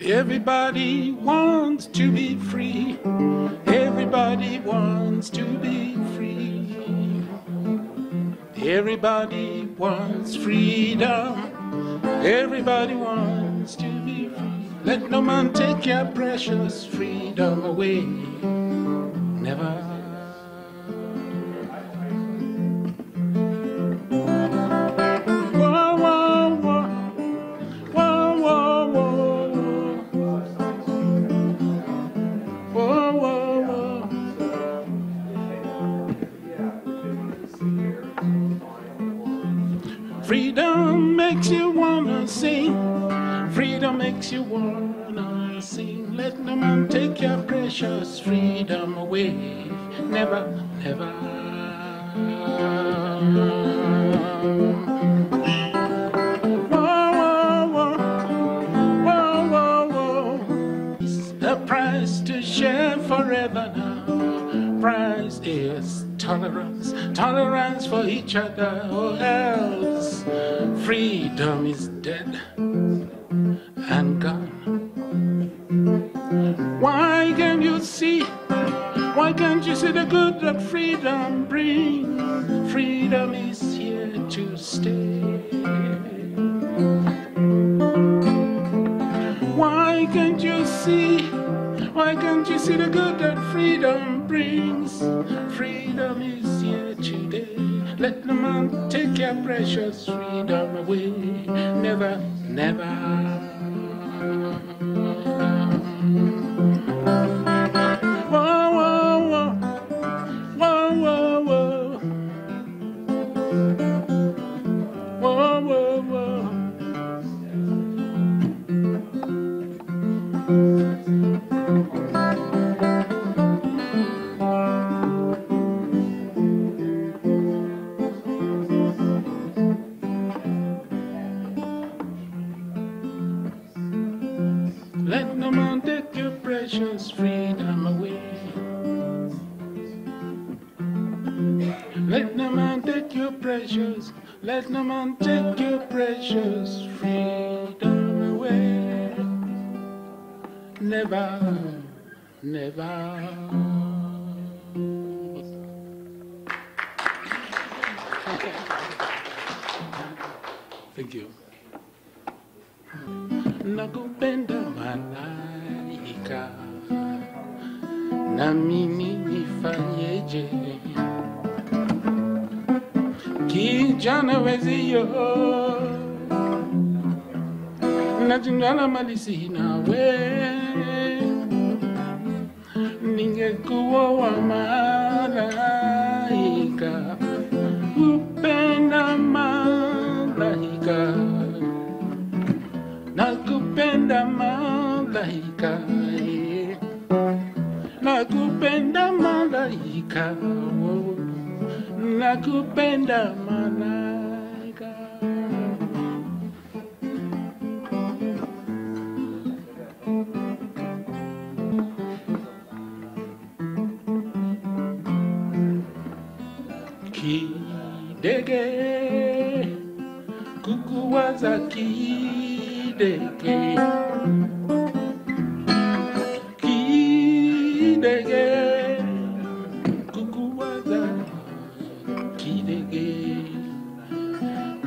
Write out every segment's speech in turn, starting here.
Everybody wants to be free. Everybody wants to be free. Everybody wants freedom. Everybody wants to be free. Let no man take your precious freedom away. Never. Freedom makes you wanna sing. Freedom makes you wanna sing. Let no man take your precious freedom away. Never, never. Whoa, whoa, whoa, whoa, whoa. It's a price to share forever now. Price is tolerance, tolerance for each other, or else freedom is dead and gone. Why can't you see? Why can't you see the good that freedom brings? Freedom is here to stay. Why can't you see? Why can't you see the good that freedom brings? Freedom is here today. Let no man take your precious freedom away. Never, never. Whoa, whoa, whoa. Whoa, whoa, whoa. Whoa, whoa, whoa. Let no man take your precious freedom away. Let no man take your precious, let no man take your precious freedom away. Never, never. Thank you. Nakupenda malaika, na mimi nifanyeje? Kijana wezio, najingana malisi nawe, ningekuwa wa malaika, upenda malaika. Nakupenda malaika, nakupenda malaika, nakupenda malaika. Kidege, kukuwaza kidege, kidege, kukuwaza kidege,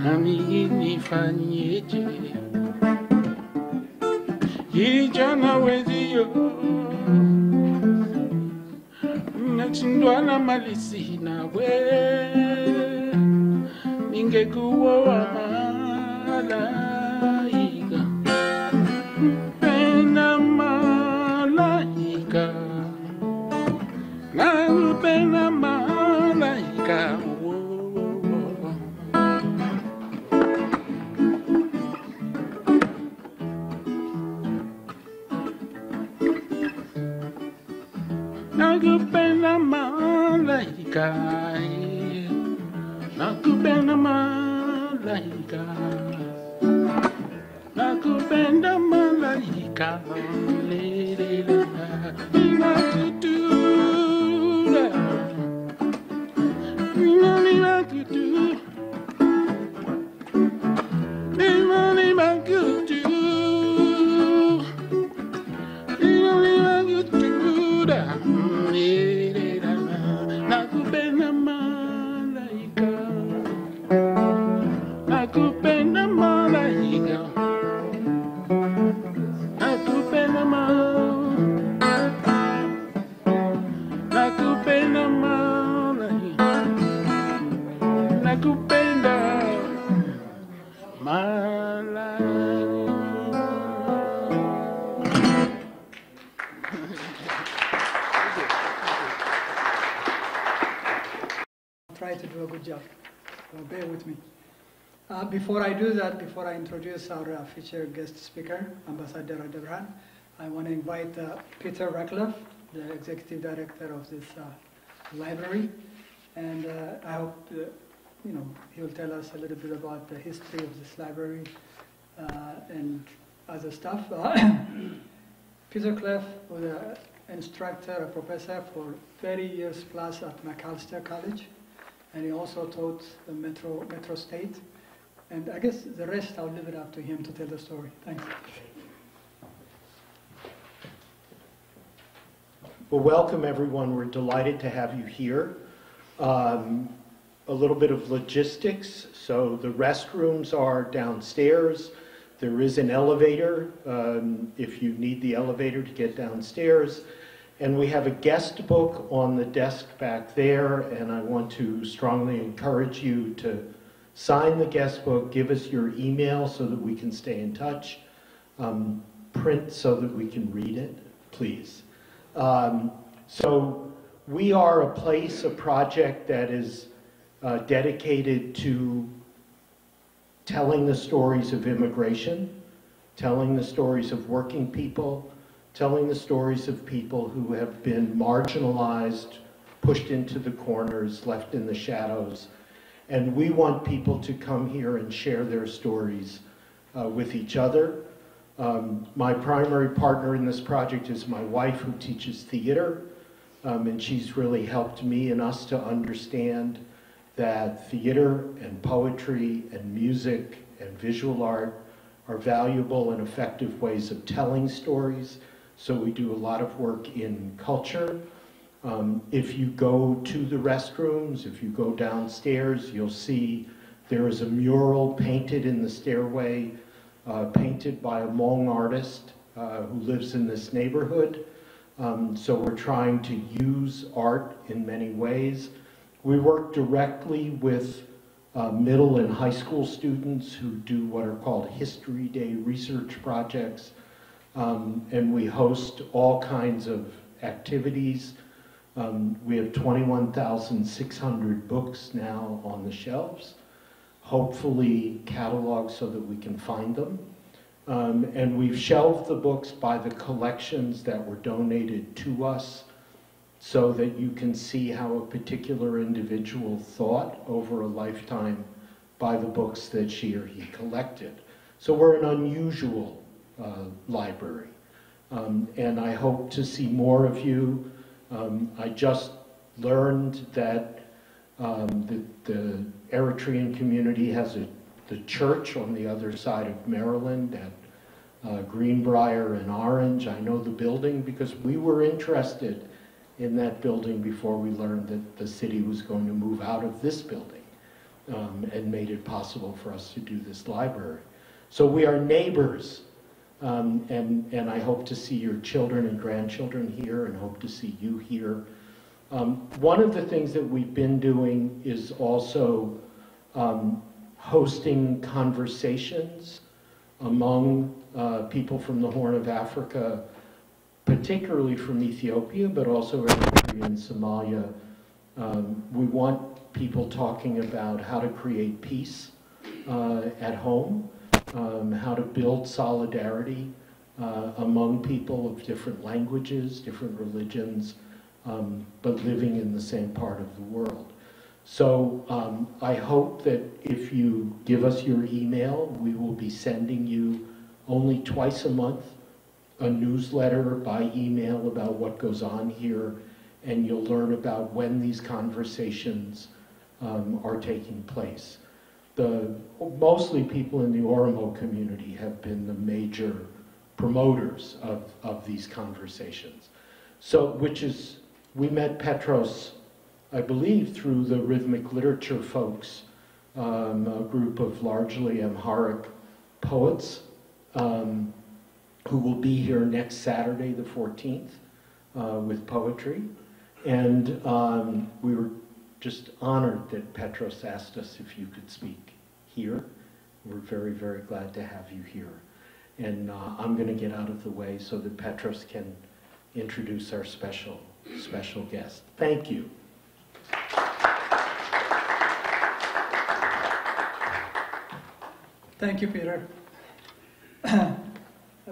nami nifanyeje? Kijana wezio, nashindwa na malisi nawe, ningekuwa wa malaika, penda malaika, nakupenda malaika. Nakupenda malaika, nakupenda malaika, nakupenda malaika. kupenda my life. Try to do a good job, so bear with me. Before I do that, before I introduce our featured guest speaker, Ambassador Andeberhan, I want to invite Peter Ratcliffe, the Executive Director of this library, and I hope he will tell us a little bit about the history of this library and other stuff. Peter Cliff was an instructor, a professor for 30 years plus at Macalester College, and he also taught the Metro State. And I guess the rest, I'll leave it up to him to tell the story. Thanks. Well, welcome everyone. We're delighted to have you here. A little bit of logistics. So the restrooms are downstairs. There is an elevator if you need the elevator to get downstairs. And we have a guest book on the desk back there, and I want to strongly encourage you to sign the guest book, give us your email so that we can stay in touch, print so that we can read it, please. So we are a place, a project that is dedicated to telling the stories of immigration, telling the stories of working people, telling the stories of people who have been marginalized, pushed into the corners, left in the shadows. And we want people to come here and share their stories with each other. My primary partner in this project is my wife, who teaches theater, and she's really helped me and us to understand that theater and poetry and music and visual art are valuable and effective ways of telling stories. So we do a lot of work in culture. If you go to the restrooms, if you go downstairs, you'll see there is a mural painted in the stairway, painted by a Hmong artist who lives in this neighborhood. So we're trying to use art in many ways. We work directly with middle and high school students who do what are called History Day research projects. And we host all kinds of activities. We have 21,600 books now on the shelves, hopefully cataloged so that we can find them. And we've shelved the books by the collections that were donated to us so that you can see how a particular individual thought over a lifetime by the books that she or he collected. So we're an unusual library. And I hope to see more of you. I just learned that the Eritrean community has the church on the other side of Maryland at Greenbrier and Orange. I know the building because we were interested in that building before we learned that the city was going to move out of this building and made it possible for us to do this library. So we are neighbors. And I hope to see your children and grandchildren here and hope to see you here. One of the things that we've been doing is also hosting conversations among people from the Horn of Africa, particularly from Ethiopia, but also Eritrea and Somalia. We want people talking about how to create peace at home. How to build solidarity among people of different languages, different religions, but living in the same part of the world. So I hope that if you give us your email, we will be sending you only twice a month a newsletter by email about what goes on here, and you'll learn about when these conversations are taking place. Mostly people in the Oromo community have been the major promoters of these conversations. So, we met Petros, I believe, through the rhythmic literature folks, a group of largely Amharic poets who will be here next Saturday, the 14th, with poetry. And we were just honored that Petros asked us if you could speak here. We're very, very glad to have you here. And I'm going to get out of the way so that Petros can introduce our special guest. Thank you. Thank you, Peter.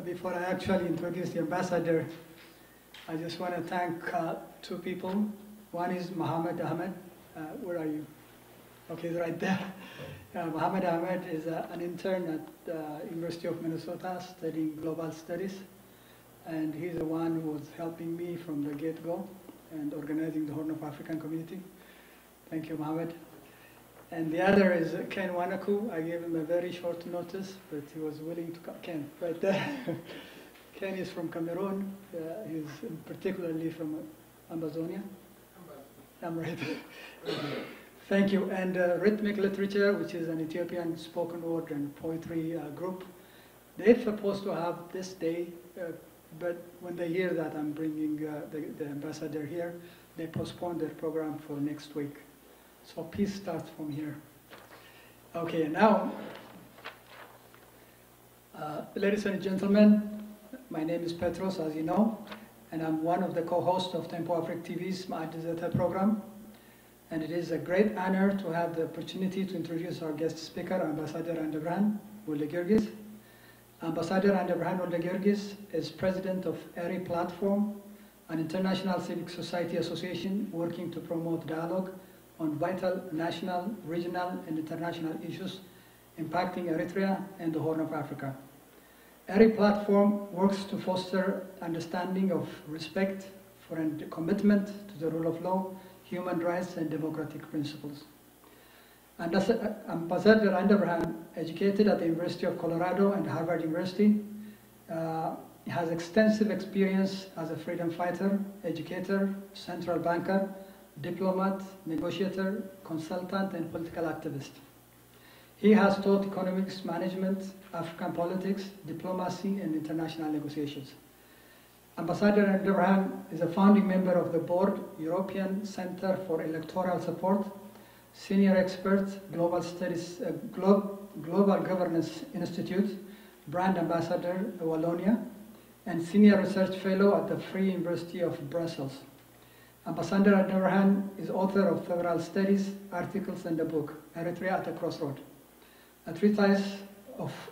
Before I actually introduce the ambassador, I just want to thank two people. One is Mohammed Ahmed. Where are you? Okay, he's right there. Mohammed Ahmed is an intern at the University of Minnesota studying global studies. And he's the one who was helping me from the get-go and organizing the Horn of African community. Thank you, Mohammed. And the other is Ken Wanaku. I gave him a very short notice, but he was willing to come. Ken, right there. Ken is from Cameroon. He's particularly from Amazonia. I'm right. Thank you. And Rhythmic Literature, which is an Ethiopian spoken word and poetry group. They're supposed to have this day, but when they hear that I'm bringing the ambassador here, they postponed their program for next week. So peace starts from here. Okay, now, ladies and gentlemen, my name is Petros, as you know, and I'm one of the co-hosts of Tempo Africa TV's Ma'ad program. And it is a great honor to have the opportunity to introduce our guest speaker, Ambassador Andeberhan WeldeGiorgis. Ambassador Andeberhan WeldeGiorgis is president of ERI Platform, an international civic society association working to promote dialogue on vital national, regional, and international issues impacting Eritrea and the Horn of Africa. ERI Platform works to foster understanding of respect for and commitment to the rule of law, human rights, and democratic principles. Ambassador Andeberhan, educated at the University of Colorado and Harvard University, has extensive experience as a freedom fighter, educator, central banker, diplomat, negotiator, consultant, and political activist. He has taught economics management, African politics, diplomacy, and international negotiations. Ambassador Andeberhan is a founding member of the board, European Center for Electoral Support, senior expert, Global Studies, Global Governance Institute, brand ambassador, Wallonia, and senior research fellow at the Free University of Brussels. Ambassador Andeberhan is author of several studies, articles, and a book, Eritrea at a Crossroad, a treatise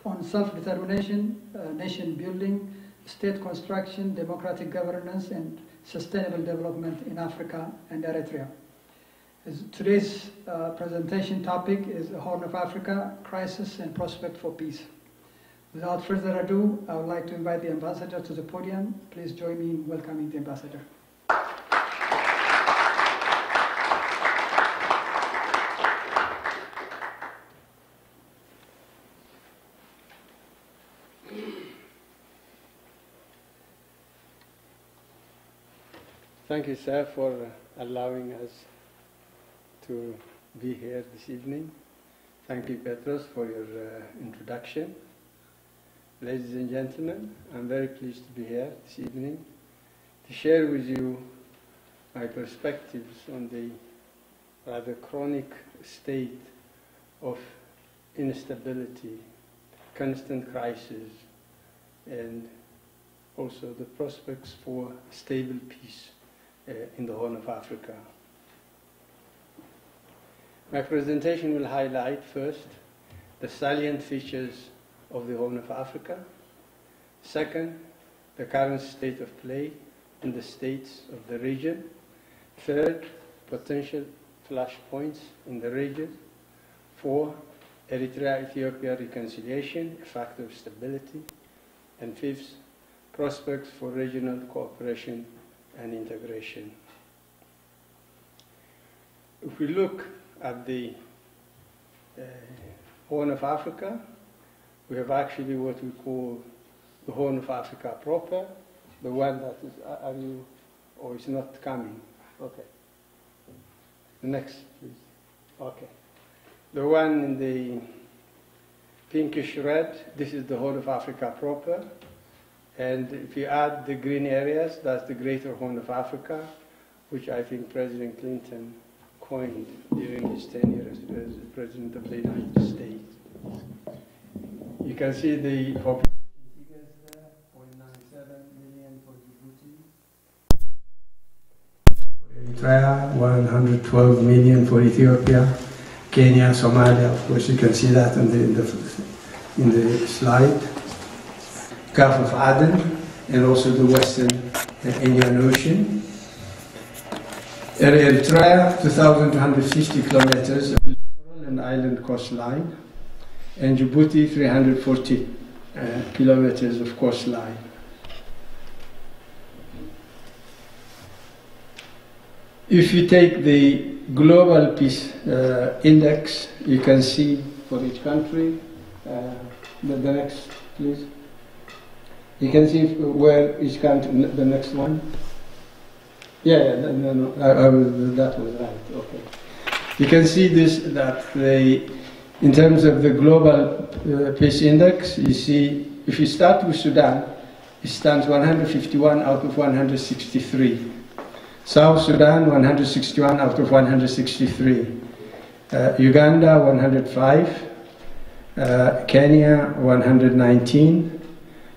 on self-determination, nation building, state construction, democratic governance, and sustainable development in Africa and Eritrea. Today's presentation topic is the Horn of Africa, Crisis and Prospect for Peace. Without further ado, I would like to invite the ambassador to the podium. Please join me in welcoming the ambassador. Thank you, sir, for allowing us to be here this evening. Thank you, Petros, for your introduction. Ladies and gentlemen, I'm very pleased to be here this evening to share with you my perspectives on the rather chronic state of instability, constant crisis, and also the prospects for stable peace in the Horn of Africa. My presentation will highlight first the salient features of the Horn of Africa, second, the current state of play in the states of the region, third, potential flashpoints in the region, four, Eritrea-Ethiopia reconciliation, a factor of stability, and fifth, prospects for regional cooperation and integration. If we look at the Horn of Africa, we have actually what we call the Horn of Africa proper, the one that is, are you, or is not coming? Okay. The next, please. Okay. The one in the pinkish red, this is the Horn of Africa proper. And if you add the green areas, that's the Greater Horn of Africa, which I think President Clinton point during his tenure as President of the United States. You can see the population figures there, 0.97 million for Djibouti. For Eritrea, 112 million for Ethiopia. Kenya, Somalia, of course you can see that in the slide. Gulf of Aden, and also the Western Indian Ocean. Eritrea, 2,250 kilometers of littoral and island coastline, and Djibouti, 340 kilometers of coastline. If you take the Global Peace Index, you can see for each country, the next, please. You can see where each country, the next one. Yeah, no, that was right, okay. You can see this, that in terms of the Global Peace Index, you see, if you start with Sudan, it stands 151 out of 163. South Sudan, 161 out of 163. Uganda, 105. Kenya, 119.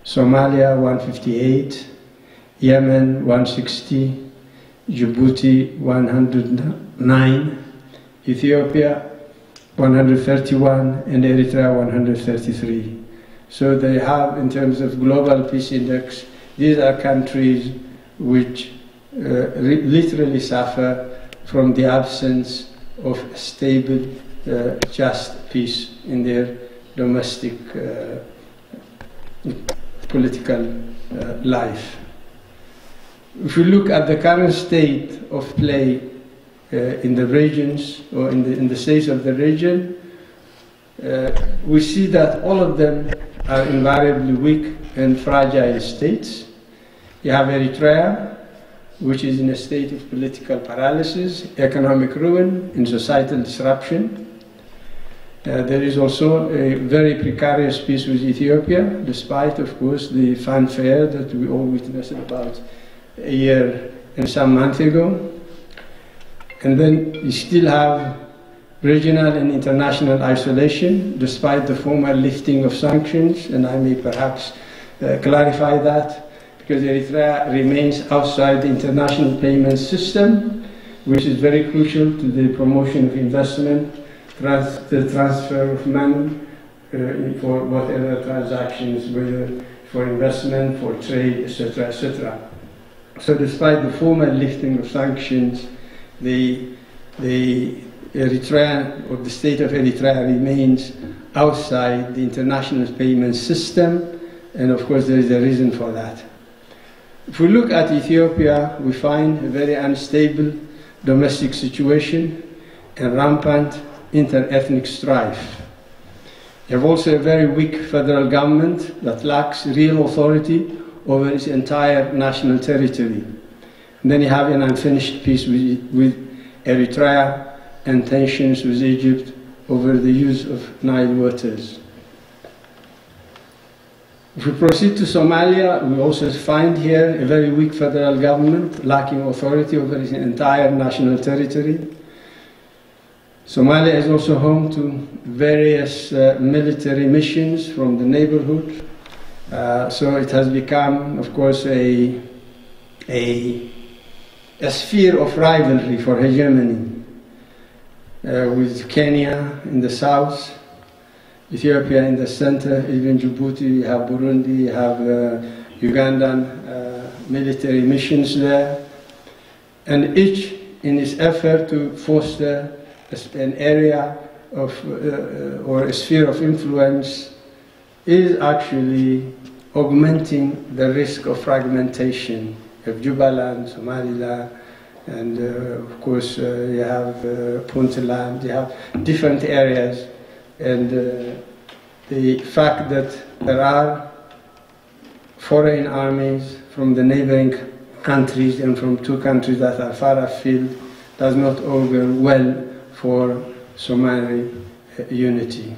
Somalia, 158. Yemen, 160. Djibouti, 109. Ethiopia, 131. And Eritrea, 133. So they have, in terms of Global Peace Index, these are countries which literally suffer from the absence of stable, just peace in their domestic political life. If we look at the current state of play in the regions, or in the states of the region, we see that all of them are invariably weak and fragile states. You have Eritrea, which is in a state of political paralysis, economic ruin, and societal disruption. There is also a very precarious peace with Ethiopia, despite, of course, the fanfare that we all witnessed about a year and some months ago. And then you still have regional and international isolation, despite the former lifting of sanctions, and I may perhaps clarify that, because Eritrea remains outside the international payment system, which is very crucial to the promotion of investment, the transfer of money for whatever transactions, whether for investment, for trade, etc., etc. So despite the former lifting of sanctions, the Eritrea, or the state of Eritrea, remains outside the international payment system, and of course there is a reason for that. If we look at Ethiopia, we find a very unstable domestic situation and rampant inter-ethnic strife. You have also a very weak federal government that lacks real authority over its entire national territory. And then you have an unfinished peace with Eritrea and tensions with Egypt over the use of Nile waters. If we proceed to Somalia, we also find here a very weak federal government lacking authority over its entire national territory. Somalia is also home to various military missions from the neighborhood. So it has become, of course, a sphere of rivalry for hegemony, with Kenya in the south, Ethiopia in the center, even Djibouti, you have Burundi, you have Ugandan military missions there, and each in its effort to foster an area of, or a sphere of influence, is actually augmenting the risk of fragmentation of Jubaland, Somaliland, and of course you have Puntland, you have different areas. And the fact that there are foreign armies from the neighboring countries and from two countries that are far afield does not augur well for Somali unity.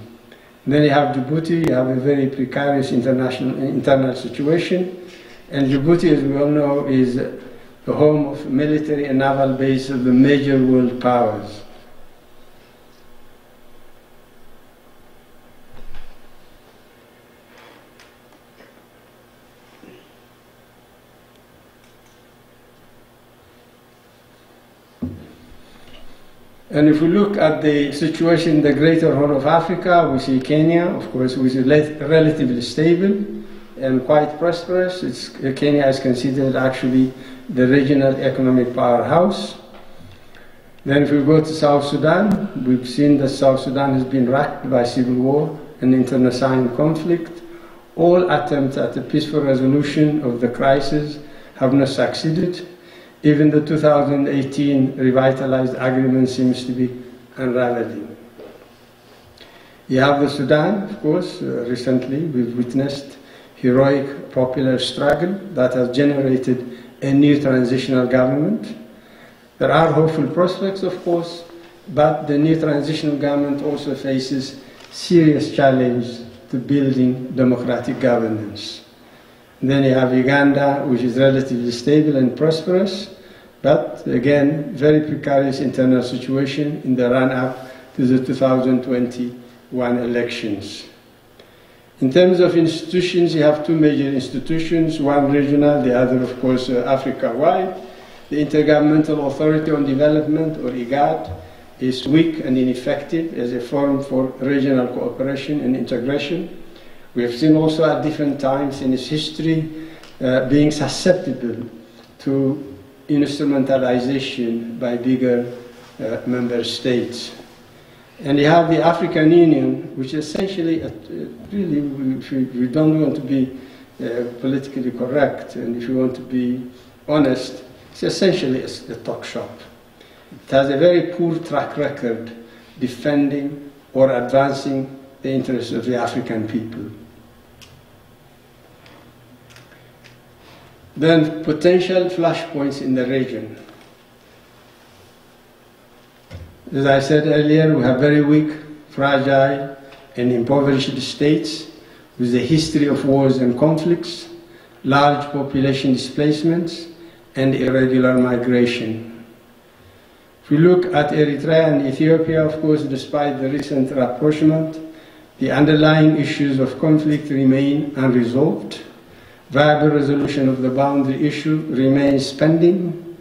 And then you have Djibouti, you have a very precarious internal situation, and Djibouti, as we all know, is the home of military and naval bases of the major world powers. And if we look at the situation in the Greater Horn of Africa, we see Kenya, of course, which is relatively stable and quite prosperous. Kenya is considered actually the regional economic powerhouse. Then if we go to South Sudan, we've seen that South Sudan has been racked by civil war and internecine conflict. All attempts at a peaceful resolution of the crisis have not succeeded. Even the 2018 revitalized agreement seems to be unraveling. You have the Sudan, of course. Recently we've witnessed heroic popular struggle that has generated a new transitional government. There are hopeful prospects, of course, but the new transitional government also faces serious challenge to building democratic governance. And then you have Uganda, which is relatively stable and prosperous, but again, very precarious internal situation in the run-up to the 2021 elections. In terms of institutions, you have two major institutions, one regional, the other, of course, Africa-wide. The Intergovernmental Authority on Development, or IGAD, is weak and ineffective as a forum for regional cooperation and integration. We have seen also at different times in its history being susceptible to instrumentalization by bigger member states. And you have the African Union, which essentially, really, if we don't want to be politically correct, and if we want to be honest, it's essentially a talk shop. It has a very poor track record defending or advancing the interests of the African people. Then potential flashpoints in the region. As I said earlier, we have very weak, fragile, and impoverished states with a history of wars and conflicts, large population displacements, and irregular migration. If we look at Eritrea and Ethiopia, of course, despite the recent rapprochement, the underlying issues of conflict remain unresolved. Viable resolution of the boundary issue remains pending.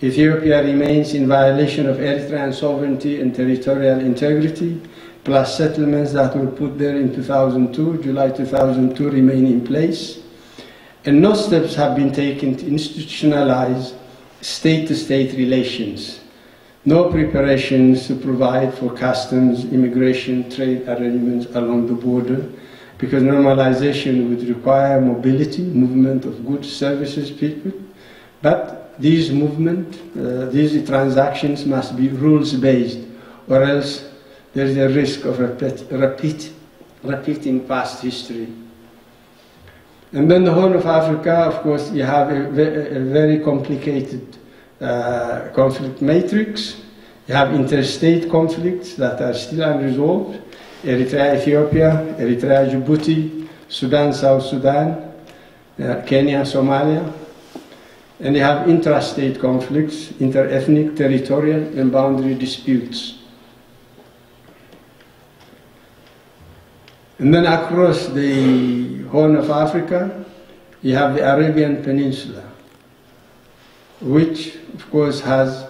Ethiopia remains in violation of Eritrean sovereignty and territorial integrity, plus settlements that were put there in 2002, July 2002, remain in place. And no steps have been taken to institutionalize state-to-state relations. No preparations to provide for customs, immigration, trade arrangements along the border, because normalization would require mobility, movement of goods, services, people. But these these transactions must be rules-based, or else there is a risk of repeating past history. And then the Horn of Africa, of course, you have a very complicated conflict matrix. You have interstate conflicts that are still unresolved. Eritrea, Ethiopia, Eritrea, Djibouti, Sudan, South Sudan, Kenya, Somalia. And you have intrastate conflicts, inter-ethnic, territorial, and boundary disputes. And then across the Horn of Africa, you have the Arabian Peninsula, which, of course, has,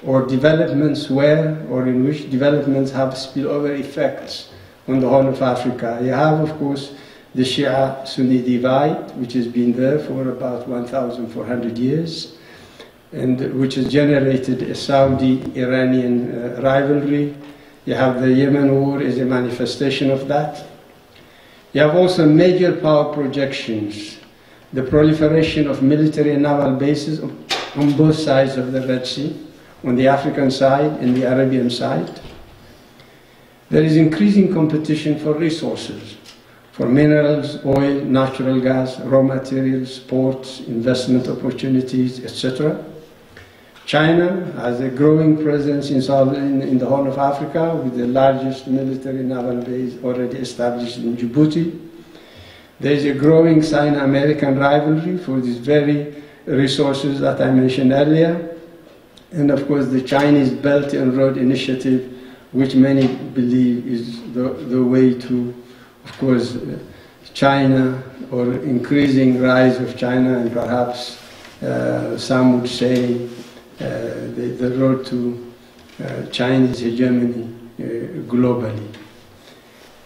or developments where, or in which developments have spillover effects on the Horn of Africa. You have, of course, the Shia-Sunni divide, which has been there for about 1,400 years, and which has generated a Saudi-Iranian rivalry. You have the Yemen war as a manifestation of that. You have also major power projections, the proliferation of military and naval bases on both sides of the Red Sea, on the African side and the Arabian side. There is increasing competition for resources, for minerals, oil, natural gas, raw materials, ports, investment opportunities, etc. China has a growing presence in the Horn of Africa, with the largest military naval base already established in Djibouti. There is a growing Sino-American rivalry for these very resources that I mentioned earlier. And of course the Chinese Belt and Road Initiative, which many believe is the way to, of course, China, or increasing rise of China, and perhaps some would say the road to Chinese hegemony globally.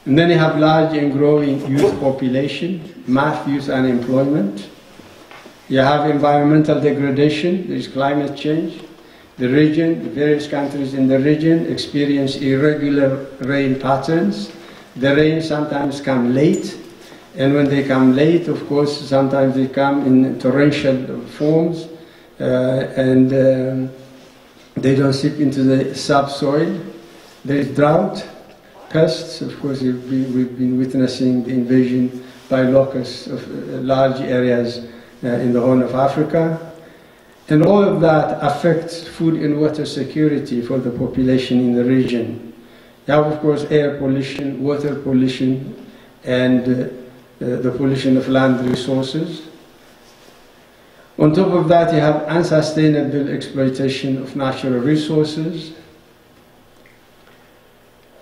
And then you have large and growing youth population, mass youth unemployment. You have environmental degradation, there is climate change. The region, the various countries in the region experience irregular rain patterns. The rain sometimes come late, and when they come late, of course, sometimes they come in torrential forms, and they don't seep into the subsoil. There is drought, pests. Of course, we've been witnessing the invasion by locusts of large areas in the Horn of Africa. And all of that affects food and water security for the population in the region. You have, of course, air pollution, water pollution, and the pollution of land resources. On top of that, you have unsustainable exploitation of natural resources.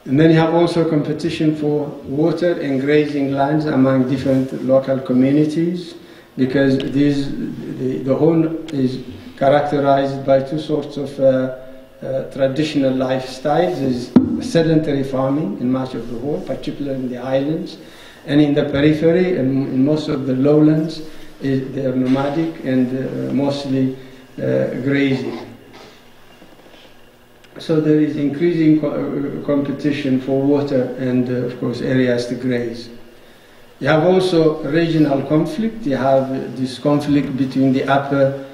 And then you have also competition for water and grazing lands among different local communities, because the Horn is characterized by two sorts of traditional lifestyles. There's sedentary farming in much of the Horn, particularly in the islands, and in the periphery and in most of the lowlands, they are nomadic and mostly grazing. So there is increasing competition for water and, of course, areas to graze. You have also regional conflict. You have this conflict between the upper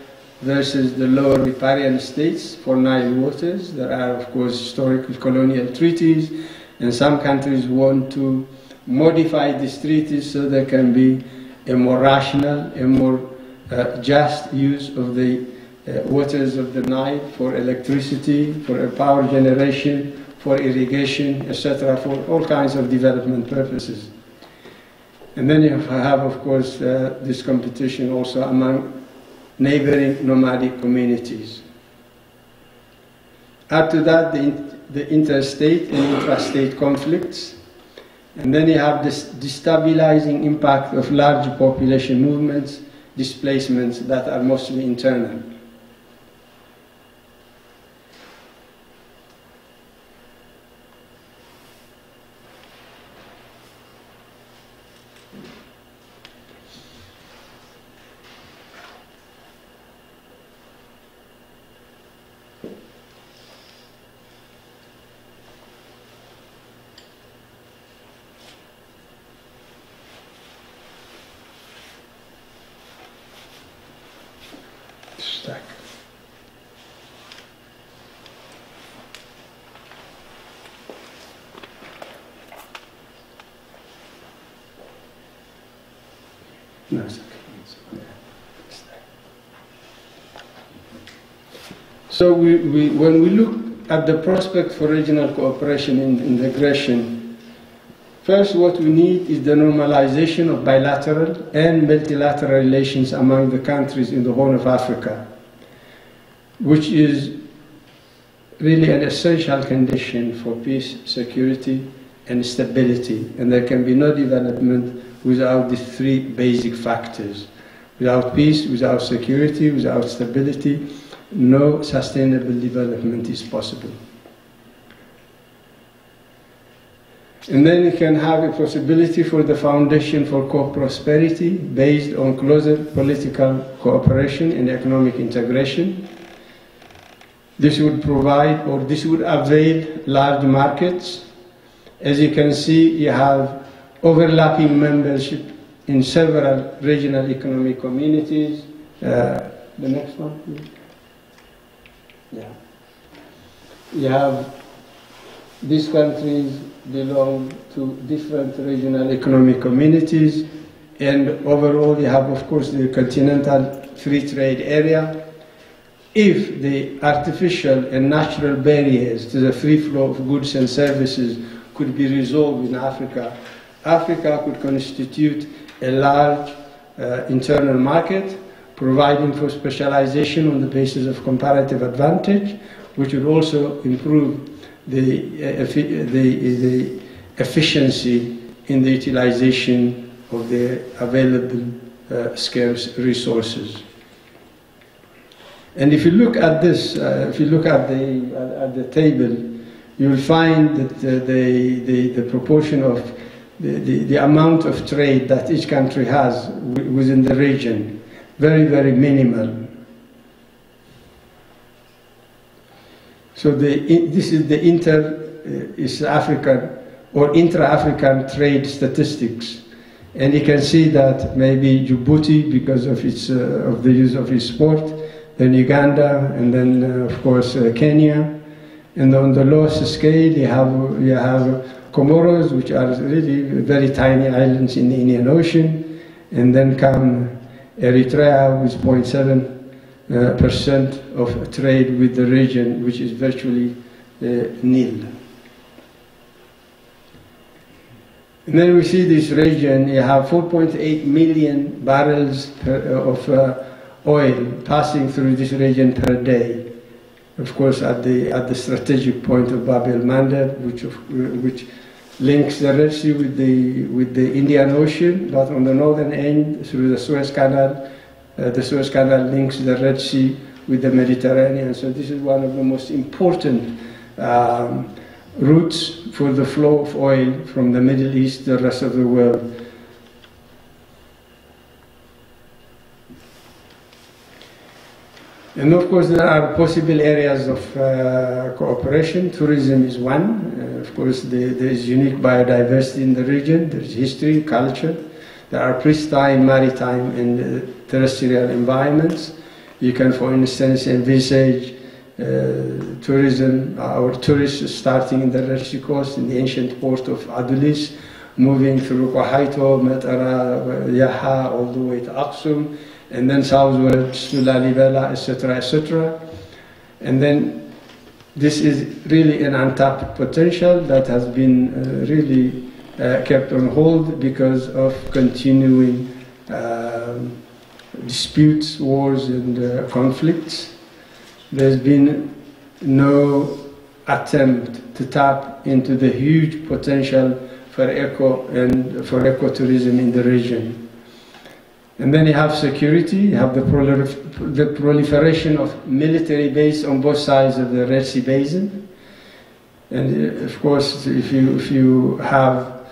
versus the lower riparian states for Nile waters. There are, of course, historical colonial treaties, and some countries want to modify these treaties so there can be a more rational, a more just use of the waters of the Nile for electricity, for power generation, for irrigation, etc., for all kinds of development purposes. And then you have, of course, this competition also among neighboring nomadic communities. Add to that the interstate and intrastate conflicts. And then you have this destabilizing impact of large population movements, displacements that are mostly internal. Stack. No, it's okay. So when we look at the prospect for regional cooperation and integration, first what we need is the normalization of bilateral and multilateral relations among the countries in the Horn of Africa, which is really an essential condition for peace, security, and stability. And there can be no development without these three basic factors. Without peace, without security, without stability, no sustainable development is possible. And then you can have a possibility for the foundation for co-prosperity based on closer political cooperation and economic integration. This would provide, or this would avail large markets. As you can see, you have overlapping membership in several regional economic communities. The next one, please. Yeah. You have these countries belong to different regional economic communities, and overall you have, of course, the continental free trade area. If the artificial and natural barriers to the free flow of goods and services could be resolved in Africa, Africa could constitute a large internal market, providing for specialization on the basis of comparative advantage, which would also improve the efficiency in the utilization of the available scarce resources. And if you look at this, if you look at the table, you will find that the proportion of the amount of trade that each country has within the region, very, very minimal. So this is the East African or intra-African trade statistics. And you can see that maybe Djibouti, because of the use of its port, then Uganda, and then of course Kenya. And on the lowest scale, you have Comoros, which are really very tiny islands in the Indian Ocean, and then come Eritrea with 0.7% of trade with the region, which is virtually nil. And then we see this region, you have 4.8 million barrels of oil passing through this region per day. Of course, at the strategic point of Bab el-Mandeb, which links the Red Sea with the Indian Ocean, but on the northern end through the Suez Canal. The Suez Canal links the Red Sea with the Mediterranean. So this is one of the most important routes for the flow of oil from the Middle East to the rest of the world. And of course, there are possible areas of cooperation. Tourism is one. Of course, there is unique biodiversity in the region. There is history, culture. There are pristine maritime and terrestrial environments. You can, for instance, envisage tourism or tourists starting in the Red Sea coast in the ancient port of Adulis, moving through Qahaito, Matara, Yaha, all the way to Aksum, and then southwards to Lalibela, etc., etc. And then this is really an untapped potential that has been really kept on hold because of continuing disputes, wars, and conflicts. There's been no attempt to tap into the huge potential for ecotourism in the region. And then you have security, you have the proliferation of military bases on both sides of the Red Sea Basin. And of course, if you have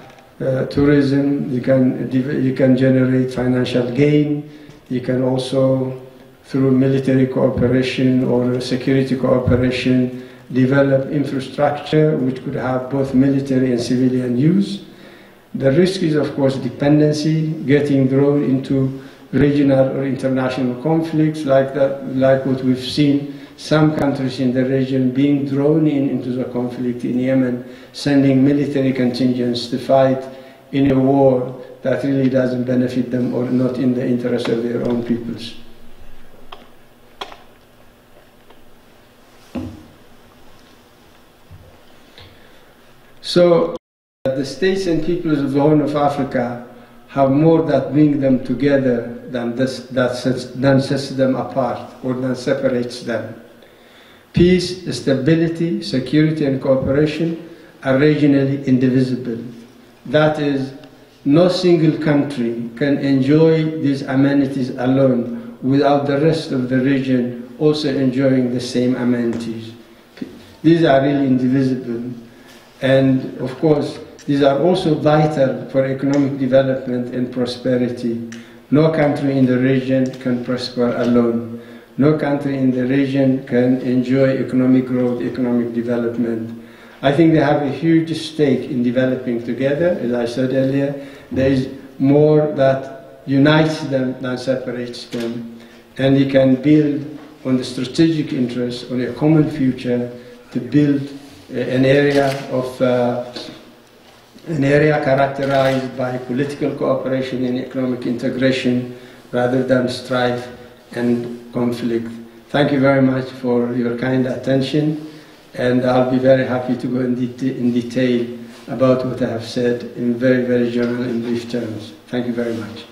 tourism, you can generate financial gain. You can also, through military cooperation or security cooperation, develop infrastructure which could have both military and civilian use. The risk is, of course, dependency, getting drawn into regional or international conflicts like what we've seen some countries in the region being drawn into the conflict in Yemen, sending military contingents to fight in a war that really doesn't benefit them or not in the interest of their own peoples. So the states and peoples of the Horn of Africa have more that bring them together than sets them apart or than separates them. Peace, stability, security, and cooperation are regionally indivisible. That is, no single country can enjoy these amenities alone without the rest of the region also enjoying the same amenities. These are really indivisible. And of course, these are also vital for economic development and prosperity. No country in the region can prosper alone. No country in the region can enjoy economic growth, economic development. I think they have a huge stake in developing together. As I said earlier, there is more that unites them than separates them. And you can build on the strategic interest, on a common future, to build an area characterized by political cooperation and economic integration rather than strife and conflict. Thank you very much for your kind attention, and I'll be very happy to go in detail about what I have said in very, very general and brief terms. Thank you very much.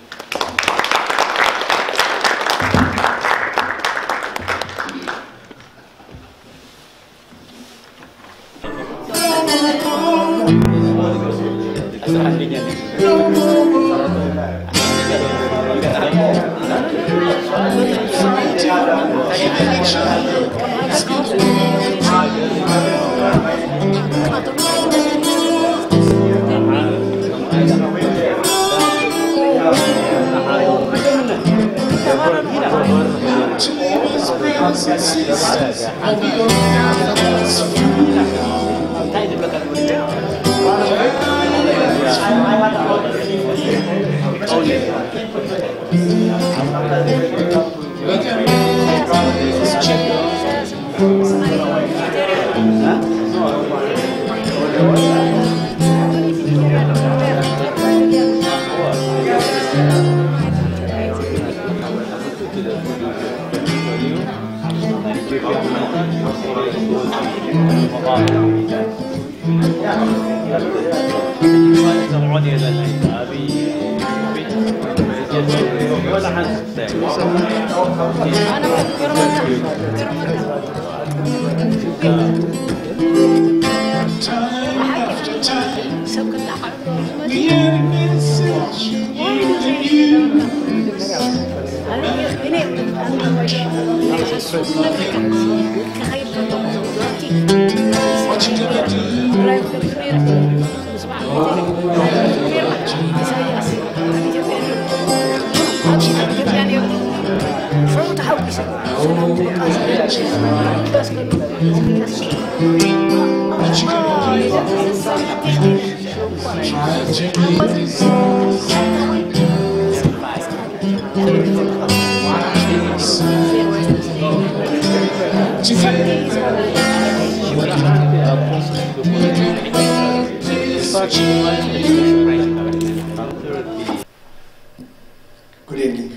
Good evening.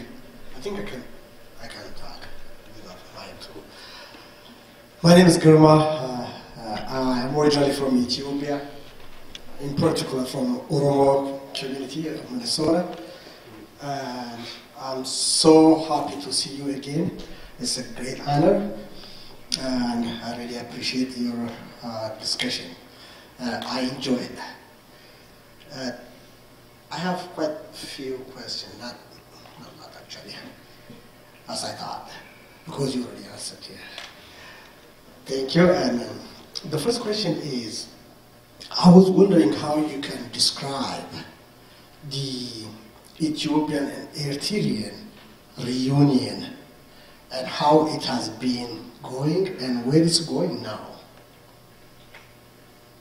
I think I can talk without lying too. My name is Girma. I'm originally from Ethiopia, in particular from Oromo community of Minnesota. And I'm so happy to see you again. It's a great honor, and I really appreciate your discussion. I enjoy it. I have quite a few questions, not actually, as I thought, because you already answered here. Thank you. And the first question is, I was wondering how you can describe the Ethiopian and Eritrean reunion and how it has been going and where it's going now.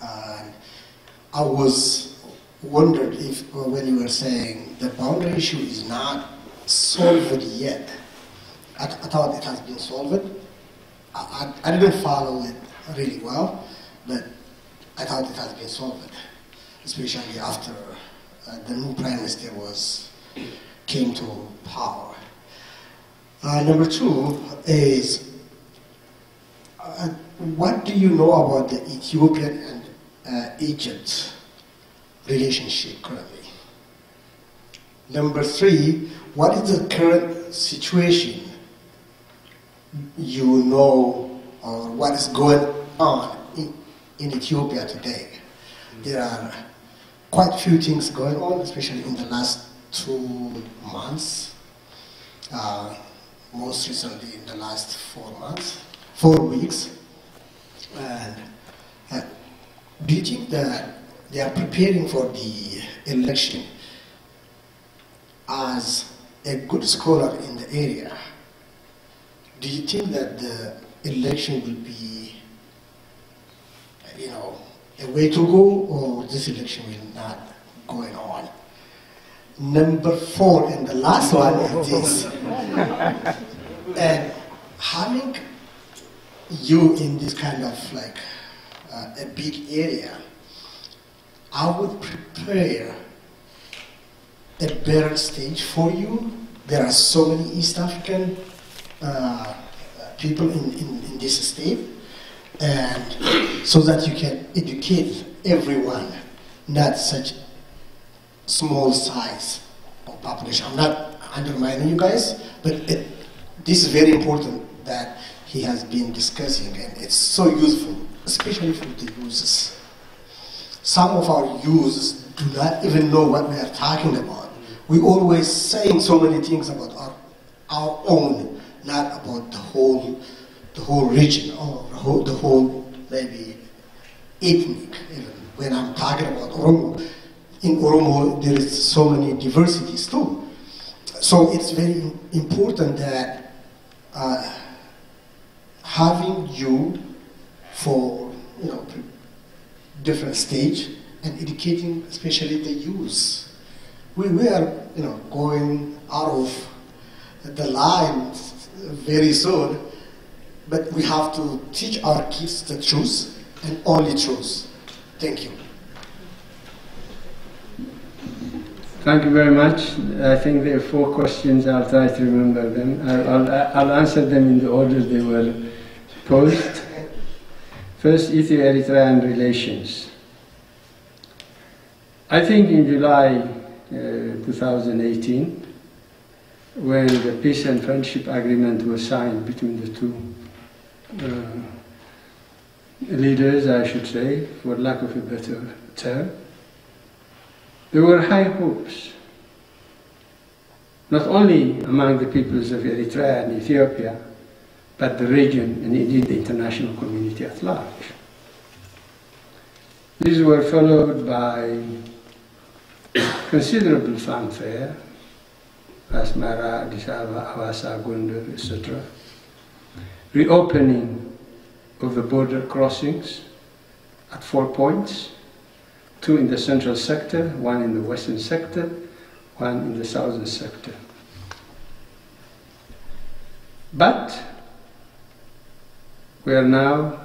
And I was wondered if, when you were saying the boundary issue is not solved yet, I thought it has been solved. I didn't follow it really well, but I thought it has been solved, especially after the new prime minister came to power. Number two is, what do you know about the Ethiopian and Egypt relationship currently? Number three, what is the current situation you know, or what is going on in Ethiopia today? There are quite a few things going on, especially in the last 2 months. Most recently in the last 4 weeks. And do you think that they are preparing for the election? As a good scholar in the area, do you think that the election will be, a way to go, or this election will not going on? Number four, and the last one is this. And having you in this kind of like a big area, I would prepare a better stage for you. There are so many East African people in this state, and so that you can educate everyone, not such small size of population. I'm not undermining you guys, but this is very important that he has been discussing, and it's so useful, especially for the users. Some of our users do not even know what we are talking about. We always saying so many things about our own, not about the whole region or the whole maybe ethnic. Even when I'm talking about Oromo, in Oromo there is so many diversities too. So it's very important that having you for different stage and educating especially the youth. We are going out of the line very soon, but we have to teach our kids the truth and only truth. Thank you. Thank you very much. I think there are 4 questions. I'll try to remember them. I'll answer them in the order they were posed. First, Ethio-Eritrean relations. I think in July 2018, when the peace and friendship agreement was signed between the two leaders, I should say, for lack of a better term, there were high hopes, not only among the peoples of Eritrea and Ethiopia, but the region and indeed the international community at large. These were followed by considerable fanfare, Asmara, Addis Ababa, Hawassa, Gondar, etc. Reopening of the border crossings at 4 points, 2 in the central sector, 1 in the western sector, 1 in the southern sector. But we are now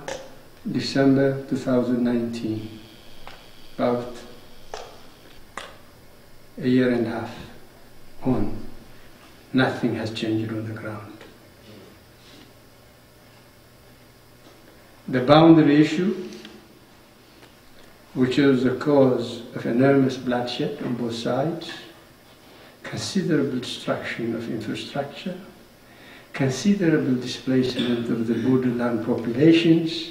December 2019, about a year and a half on. Nothing has changed on the ground. The boundary issue, which was the cause of enormous bloodshed on both sides, considerable destruction of infrastructure, considerable displacement of the borderland populations,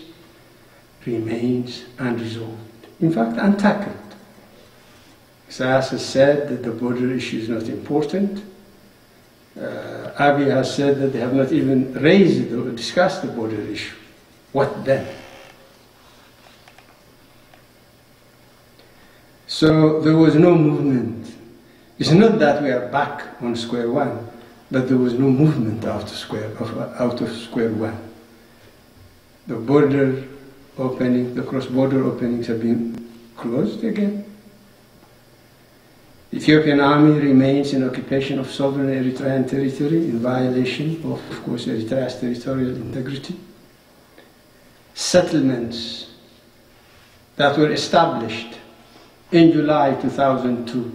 remains unresolved. In fact, untackled. Isaias has said that the border issue is not important. Abiy has said that they have not even raised or discussed the border issue. What then? So there was no movement. It's not that we are back on square one, but there was no movement out of square one. The border opening, the cross-border openings have been closed again. The Ethiopian army remains in occupation of sovereign Eritrean territory in violation of course, Eritrea's territorial integrity. Settlements that were established in July 2002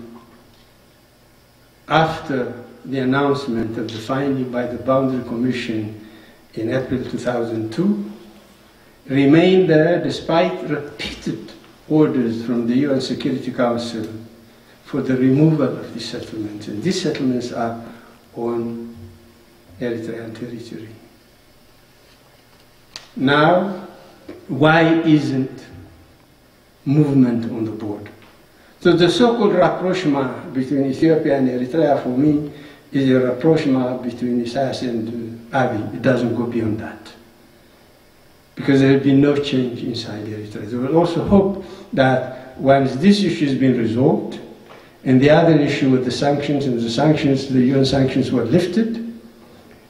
after the announcement of the finding by the Boundary Commission in April 2002 remain there despite repeated orders from the UN Security Council for the removal of these settlements. And these settlements are on Eritrean territory. Now, why isn't movement on the border? So the so-called rapprochement between Ethiopia and Eritrea for me is a rapprochement between Isaias and Abiy. It doesn't go beyond that. Because there has been no change inside Eritrea. There was also hope that once this issue has been resolved, and the other issue with the sanctions, the UN sanctions were lifted,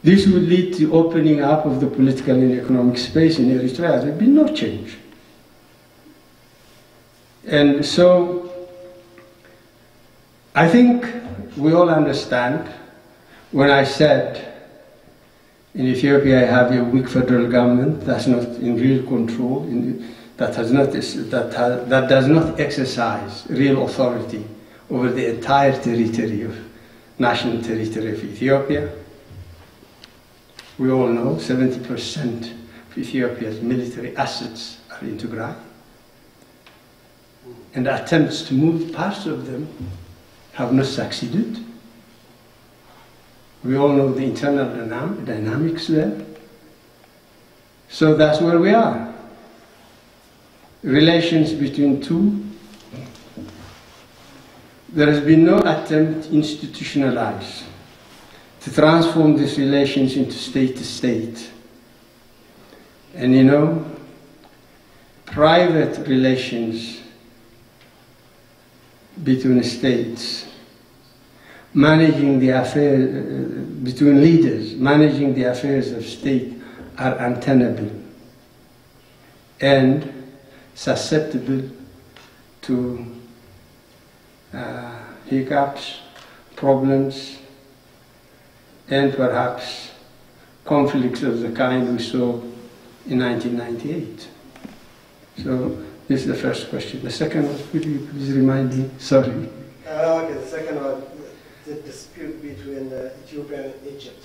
this would lead to opening up of the political and economic space in Eritrea. There had been no change. And so, I think we all understand when I said in Ethiopia I have a weak federal government that's not in real control, that does not exercise real authority over the entire territory of national territory of Ethiopia. We all know 70% of Ethiopia's military assets are in Tigray, and attempts to move parts of them have not succeeded. We all know the internal dynamics there. So that's where we are. Relations between two. There has been no attempt to institutionalize, to transform these relations into state to state. And you know, private relations between states, managing the affairs, between leaders, managing the affairs of state are untenable and susceptible to hiccups, problems, and perhaps conflicts of the kind we saw in 1998. So this is the first question. The second one, could you please remind me? Sorry. Okay, the second one, the dispute between Ethiopia and Egypt,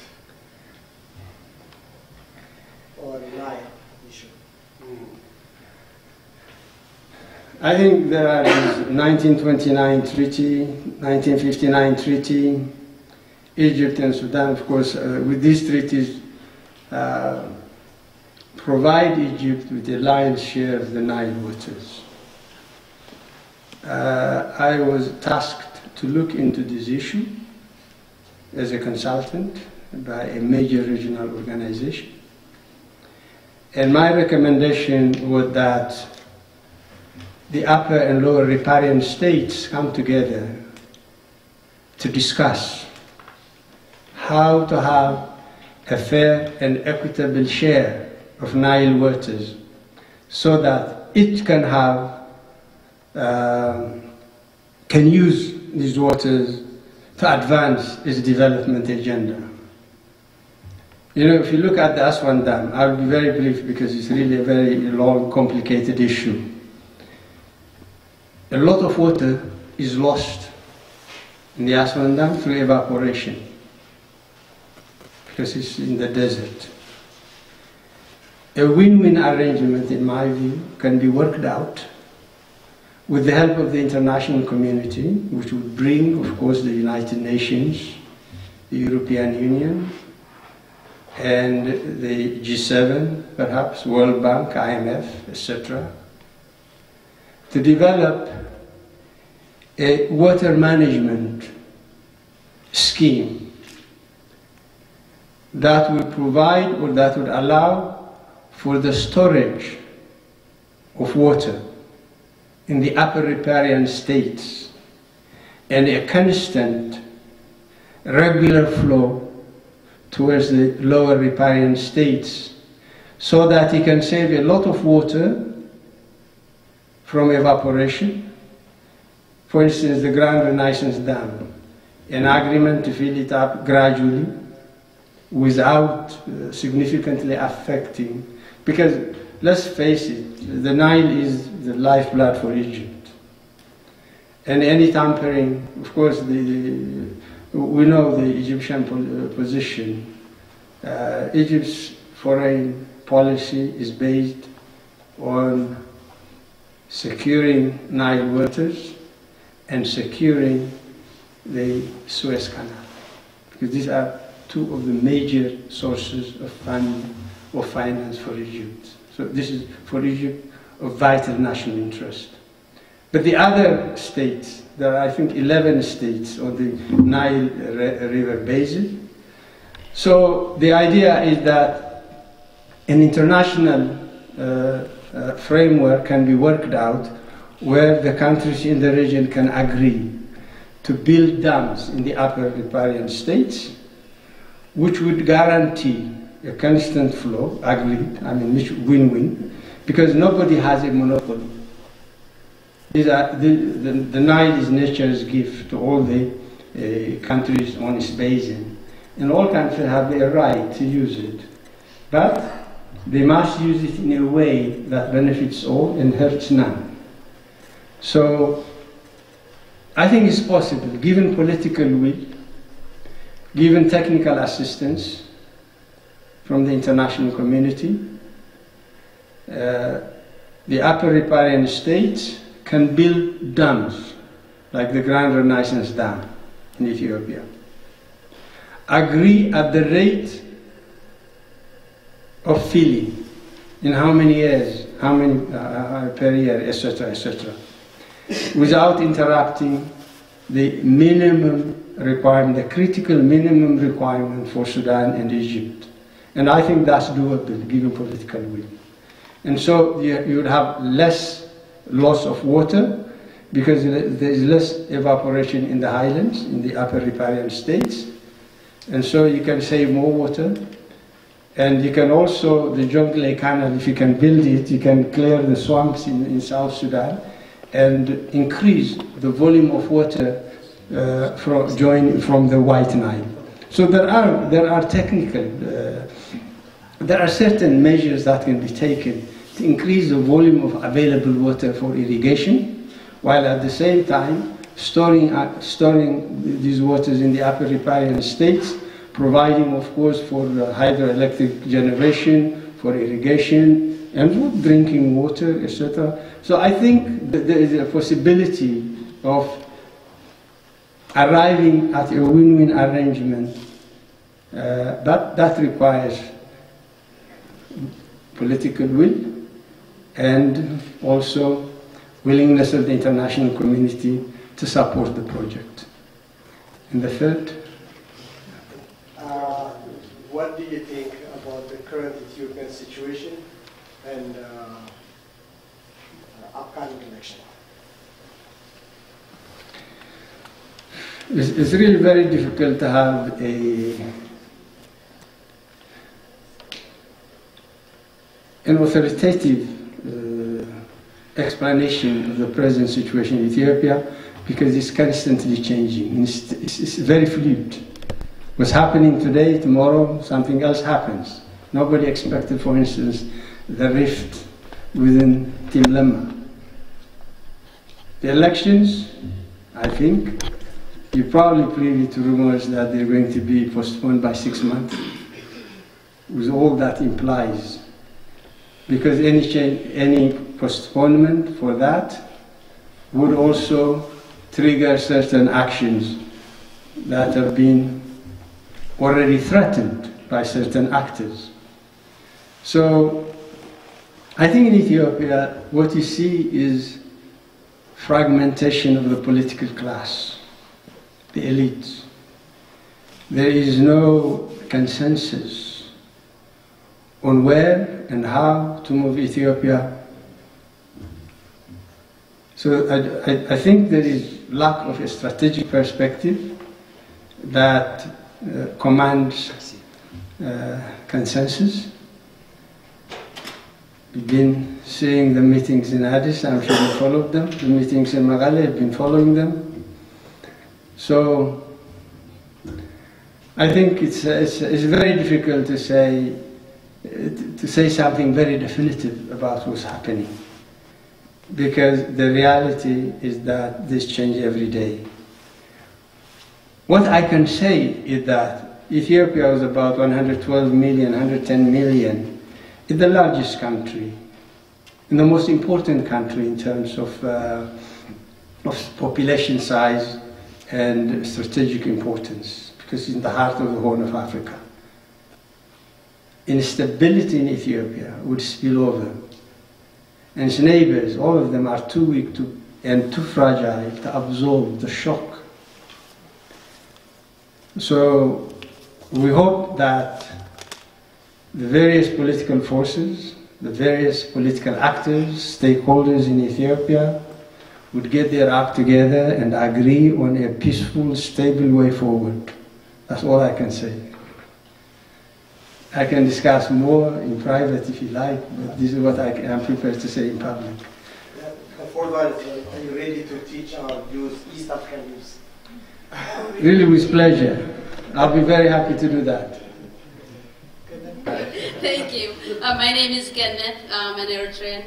or Nile issue. I think there are the 1929 treaty, 1959 treaty, Egypt and Sudan, of course, with these treaties, provide Egypt with the lion's share of the Nile waters. I was tasked to look into this issue as a consultant by a major regional organization. And my recommendation was that the upper and lower riparian states come together to discuss how to have a fair and equitable share of Nile waters so that it can have, can use these waters to advance its development agenda. You know, if you look at the Aswan Dam, I'll be very brief because it's really a very long, complicated issue. A lot of water is lost in the Aswan Dam through evaporation because it's in the desert. A win-win arrangement, in my view, can be worked out with the help of the international community, which would bring, of course, the United Nations, the European Union, and the G7, perhaps, World Bank, IMF, etc., to develop a water management scheme that would provide or that would allow for the storage of water in the upper riparian states and a constant, regular flow towards the lower riparian states so that you can save a lot of water from evaporation. For instance, the Grand Renaissance Dam, an agreement to fill it up gradually without significantly affecting, because let's face it, the Nile is the lifeblood for Egypt. And any tampering, of course, we know the Egyptian position. Egypt's foreign policy is based on securing Nile waters and securing the Suez Canal, because these are two of the major sources of funding or finance for Egypt. So this is for Egypt of vital national interest. But the other states, there are I think 11 states on the Nile River basin. So the idea is that an international framework can be worked out where the countries in the region can agree to build dams in the upper riparian states, which would guarantee a constant flow, agreed, I mean win-win, because nobody has a monopoly. The Nile is nature's gift to all the countries on its basin, and all countries have a right to use it. But they must use it in a way that benefits all and hurts none. So I think it's possible, given political will, given technical assistance from the international community, the upper riparian states can build dams like the Grand Renaissance Dam in Ethiopia. Agree at the rate of filling, in how many years, how many per year, etc., etc., without interrupting the minimum requirement, the critical minimum requirement for Sudan and Egypt. And I think that's doable, given political will. And so you would have less loss of water, because there is less evaporation in the highlands, in the upper riparian states. And so you can save more water, And you can also, the Jonglei Canal, if you can build it, you can clear the swamps in South Sudan and increase the volume of water from the White Nile. So there are technical, there are certain measures that can be taken to increase the volume of available water for irrigation, while at the same time storing these waters in the upper riparian states, providing, of course, for hydroelectric generation, for irrigation, and for drinking water, etc. So I think that there is a possibility of arriving at a win-win arrangement, but that requires political will and also willingness of the international community to support the project. And the third? What do you think about the current Ethiopian situation and upcoming election? It's really very difficult to have an authoritative explanation of the present situation in Ethiopia, because it's constantly changing. It's very fluid. What's happening today, tomorrow, something else happens. Nobody expected, for instance, the rift within Team Lemma. The elections, I think, you're probably privy to rumors that they're going to be postponed by 6 months, with all that implies. Because any postponement for that would also trigger certain actions that have been already threatened by certain actors. So I think in Ethiopia what you see is fragmentation of the political class, the elites. There is no consensus on where and how to move Ethiopia. So I think there is lack of a strategic perspective that commands consensus. We've been seeing the meetings in Addis, I'm sure you followed them. The meetings in Magale, have been following them. So I think it's very difficult to say something very definitive about what's happening, because the reality is that this changes every day. What I can say is that Ethiopia was about 112 million, 110 million. It's the largest country, and the most important country in terms of population size and strategic importance, because it's in the heart of the Horn of Africa. Instability in Ethiopia would spill over, and its neighbors, all of them, are too weak and too fragile to absorb the shock. So we hope that the various political forces, the various political actors, stakeholders in Ethiopia would get their act together and agree on a peaceful, stable way forward. That's all I can say. I can discuss more in private if you like, but this is what I am prepared to say in public. Before that, are you ready to teach our youth East African youth? Really, with pleasure. I'll be very happy to do that. Thank you. My name is Kenneth. I'm an Eritrean.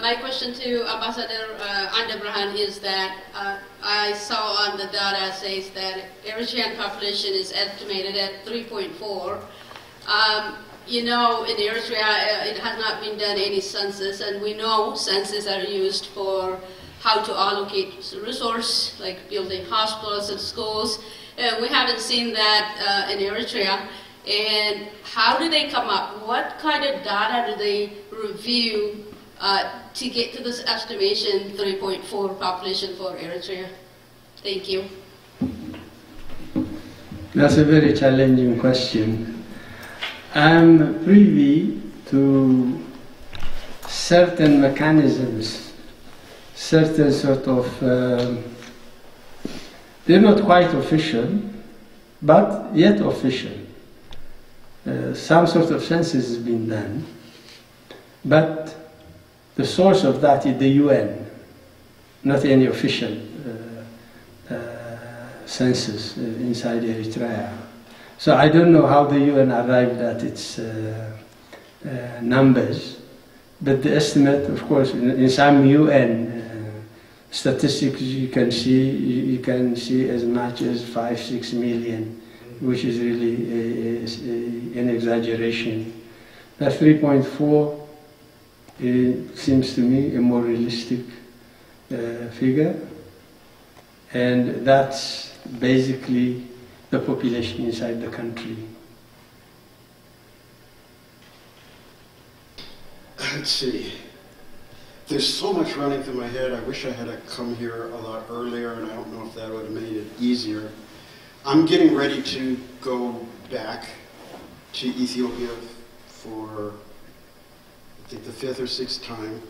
My question to Ambassador Andeberhan is that I saw on the data says that Eritrean population is estimated at 3.4. You know, in Eritrea, it has not been done any census, and we know census are used for how to allocate resource, like building hospitals and schools. We haven't seen that in Eritrea. And how do they come up? What kind of data do they review to get to this estimation 3.4 population for Eritrea? Thank you. That's a very challenging question. I'm privy to certain mechanisms, certain sort of, they're not quite official, but yet official, some sort of census has been done, but the source of that is the UN, not any official census inside Eritrea. So I don't know how the UN arrived at its numbers, but the estimate, of course, in some UN statistics you can see as much as 5-6 million, which is really an exaggeration. That 3.4 seems to me a more realistic figure, and that's basically the population inside the country. Let's see. There's so much running through my head. I wish I had come here a lot earlier, and I don't know if that would have made it easier. I'm getting ready to go back to Ethiopia for, I think, the 5th or 6th time.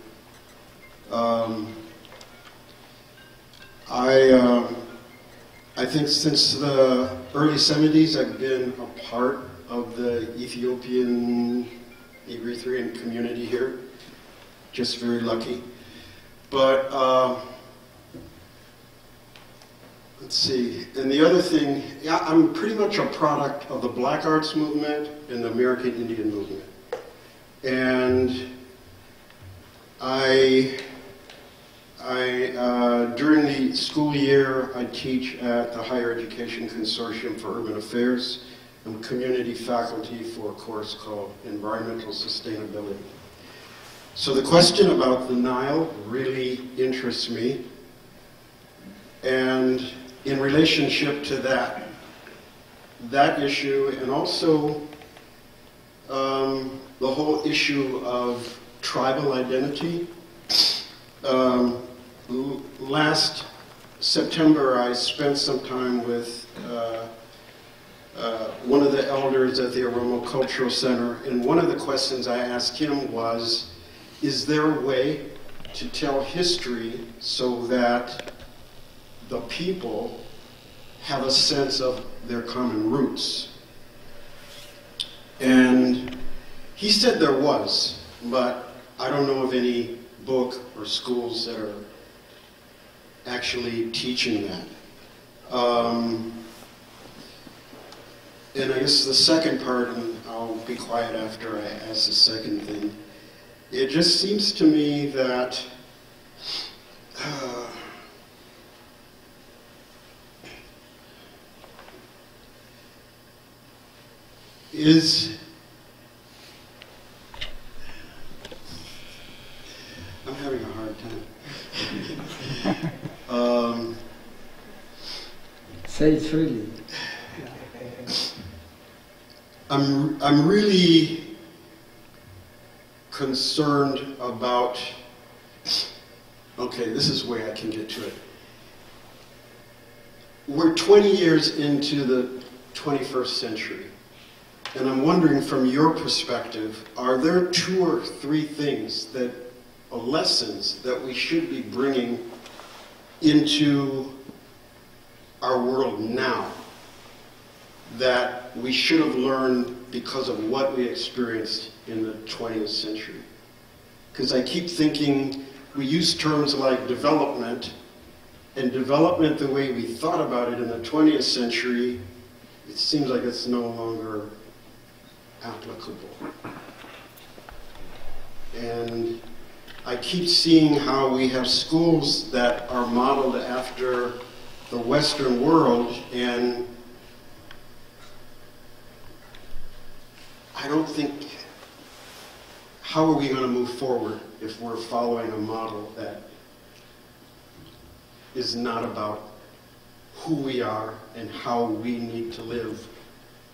I think since the early 70s, I've been a part of the Ethiopian Eritrean community here. Just very lucky. But let's see. And the other thing, yeah, I'm pretty much a product of the Black Arts movement and the American Indian movement. And during the school year, I teach at the Higher Education Consortium for Urban Affairs. I'm community faculty for a course called Environmental Sustainability. So the question about the Nile really interests me. And in relationship to that issue, and also the whole issue of tribal identity. Last September, I spent some time with one of the elders at the Oromo Cultural Center, and one of the questions I asked him was, is there a way to tell history so that the people have a sense of their common roots? And he said there was, but I don't know of any book or schools that are actually teaching that. And I guess the second part, and I'll be quiet after I ask the second thing, it just seems to me that I'm having a hard time. Say it freely. I'm really concerned about, okay, this is the way I can get to it. We're 20 years into the 21st century, and I'm wondering from your perspective, are there 2 or 3 things that are lessons that we should be bringing into our world now that we should have learned because of what we experienced in the 20th century? Because I keep thinking we use terms like development, and development the way we thought about it in the 20th century, it seems like it's no longer applicable. And I keep seeing how we have schools that are modeled after the Western world, and I don't think, how are we going to move forward if we're following a model that is not about who we are and how we need to live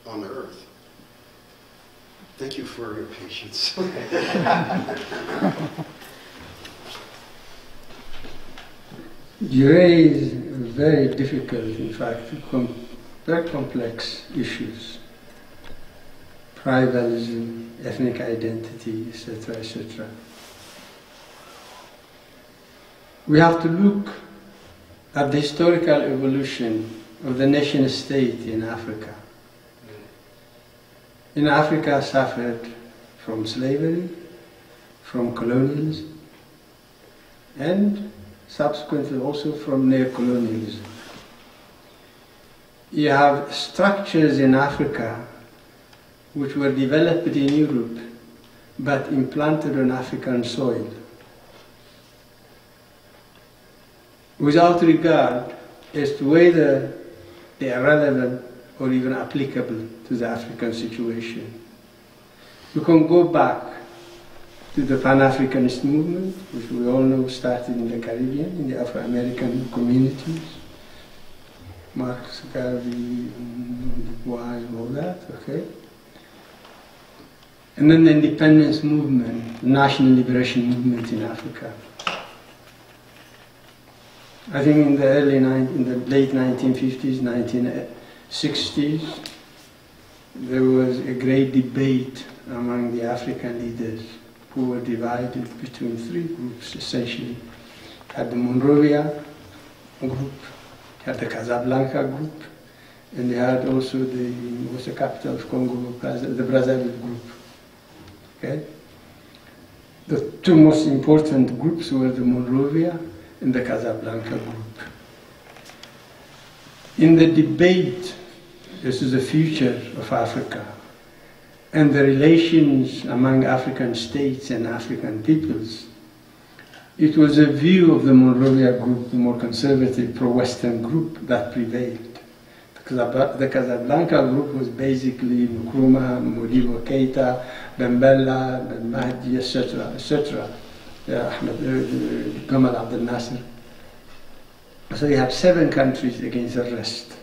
on the earth? Thank you for your patience. You raise very difficult, in fact, very complex issues. Tribalism, ethnic identity, etc., etc. We have to look at the historical evolution of the nation state in Africa. in Africa suffered from slavery, from colonialism, and subsequently also from neocolonialism. You have structures in Africa which were developed in Europe but implanted on African soil without regard as to whether they are relevant or even applicable to the African situation. You can go back to the Pan-Africanist movement, which we all know started in the Caribbean, in the Afro-American communities. Marx, Garvey, Wise, all that, okay? And then the independence movement, the national liberation movement in Africa. I think in the late 1950s, 1960s, there was a great debate among the African leaders who were divided between three groups, essentially. You had the Monrovia group, you had the Casablanca group, and they had also what's the capital of Congo, the Brazzaville group. Okay? The two most important groups were the Monrovia and the Casablanca group. In the debate, this is the future of Africa, and the relations among African states and African peoples, it was a view of the Monrovia group, the more conservative pro-Western group, that prevailed. The Casablanca group was basically Nkrumah, Modibo Keita, Bembella, Ben Mahdi, etc., etc., Gamal Abdel Nasser. So you have 7 countries against the rest.